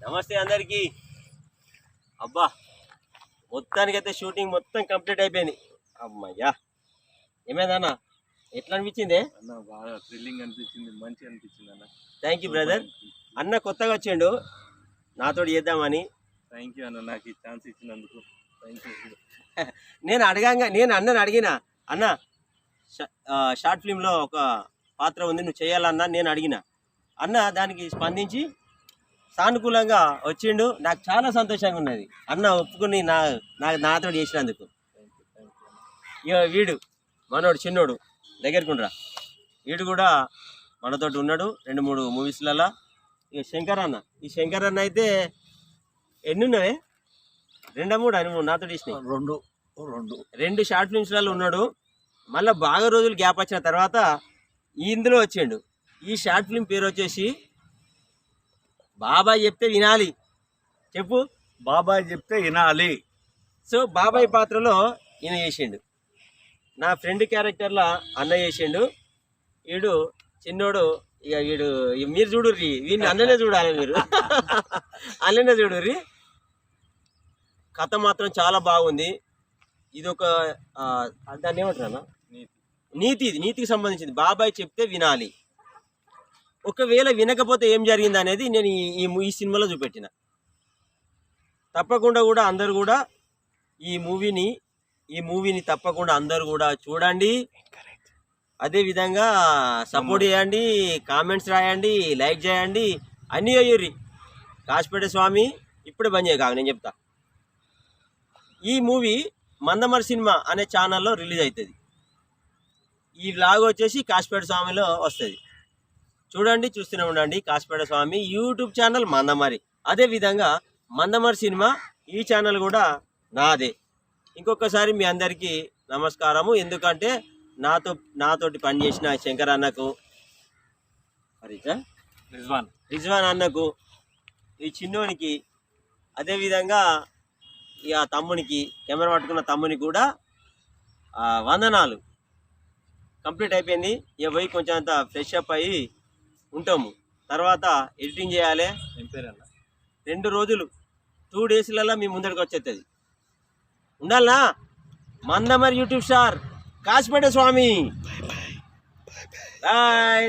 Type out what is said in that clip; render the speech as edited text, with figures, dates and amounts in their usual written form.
నమస్తే అందరికి. అబ్బా మొత్తానికైతే షూటింగ్ మొత్తం కంప్లీట్ అయిపోయింది. అమ్మయ్యా ఏమైందన్న, ఎట్లా అనిపించింది అన్న? బాగా థ్రిల్లింగ్ అనిపించింది, మంచిగా అనిపించింది అన్న. Thank you brother. అన్న కొత్తగా వచ్చిండు, నాతో చేద్దామని. థ్యాంక్ యూ అన్న, నాకు ఈ ఛాన్స్ ఇచ్చినందుకు థ్యాంక్ యూ. నేను అన్నని అడిగిన, అన్న షార్ట్ ఫిల్మ్లో ఒక పాత్ర ఉంది, నువ్వు చేయాలన్నా నేను అడిగిన. అన్న దానికి స్పందించి సానుకూలంగా వచ్చిండు. నాకు చాలా సంతోషంగా ఉన్నది అన్న ఒప్పుకుని నాతో చేసినందుకు. ఇక వీడు మనోడు చిన్నోడు దగ్గరకుండ్రా, వీడు కూడా మనతోటి ఉన్నాడు 2-3 మూవీస్లలో. ఇక శంకర్ అన్న, ఈ శంకర్ అన్న అయితే ఎన్ని ఉన్నవే, 2-3 అని నాతో తీసినాయి. 2 షార్ట్ ఫిల్మ్స్లలో ఉన్నాడు. మళ్ళీ బాగా రోజులు గ్యాప్ వచ్చిన తర్వాత ఇందులో వచ్చిండు. ఈ షార్ట్ ఫిల్మ్ పేరు వచ్చేసి బాబాయ్ చెప్తే వినాలి. చెప్పు, బాబాయ్ చెప్తే వినాలి. సో బాబాయ్ పాత్రలో ఈయన చేసిండు, నా ఫ్రెండ్ క్యారెక్టర్లో అన్న చేసిండు. వీడు చిన్నోడు. ఇక వీడు మీరు చూడుర్రి, వీడిని అన్ననే చూడాలి మీరు. అన్ననే చూడుర్రి. కథ మాత్రం చాలా బాగుంది. ఇది ఒక దాన్ని ఏమంటారు అన్న, నీతికి సంబంధించింది. బాబాయ్ చెప్తే వినాలి. ఒకవేళ వినకపోతే ఏం జరిగింది అనేది నేను ఈ సినిమాలో చూపెట్టిన. తప్పకుండా కూడా అందరు కూడా ఈ మూవీని తప్పకుండా అందరు కూడా చూడండి. అదేవిధంగా సపోర్ట్ చేయండి, కామెంట్స్ రాయండి, లైక్ చేయండి, అన్నీ అయ్యూరి. కాశీపేట స్వామి ఇప్పుడే బంద్ చేయగా నేను చెప్తా. ఈ మూవీ మందమరి సినిమా అనే ఛానల్లో రిలీజ్ అవుతుంది. ఈ వ్లాగ్ వచ్చేసి కాశీపేట స్వామిలో వస్తుంది. చూడండి, చూస్తూనే ఉండండి. కాశీపేట స్వామి యూట్యూబ్ ఛానల్ మందమరి. అదేవిధంగా మందమరి సినిమా ఈ ఛానల్ కూడా నాదే. ఇంకొకసారి మీ అందరికీ నమస్కారము. ఎందుకంటే నాతోటి పనిచేసిన శంకర్ అన్నకు, రిజ్వాన్ అన్నకు, ఈ చిన్నోనికి, అదేవిధంగా ఇక తమ్మునికి, కెమెరా పట్టుకున్న తమ్మునికి కూడా వందనాలు. కంప్లీట్ అయిపోయింది. ఇక పోయి కొంచెం అంత ఫ్రెష్ అప్ అయ్యి ఉంటాము. తర్వాత ఎడిటింగ్ చేయాలి. ఏం పేరు అన్న? 2 రోజులు 2 డేస్లలో మీ ముందరికి వచ్చేస్తుంది. ఉండాలనా? మందమరి యూట్యూబ్ స్టార్ కాశీపేట స్వామి. బాయ్.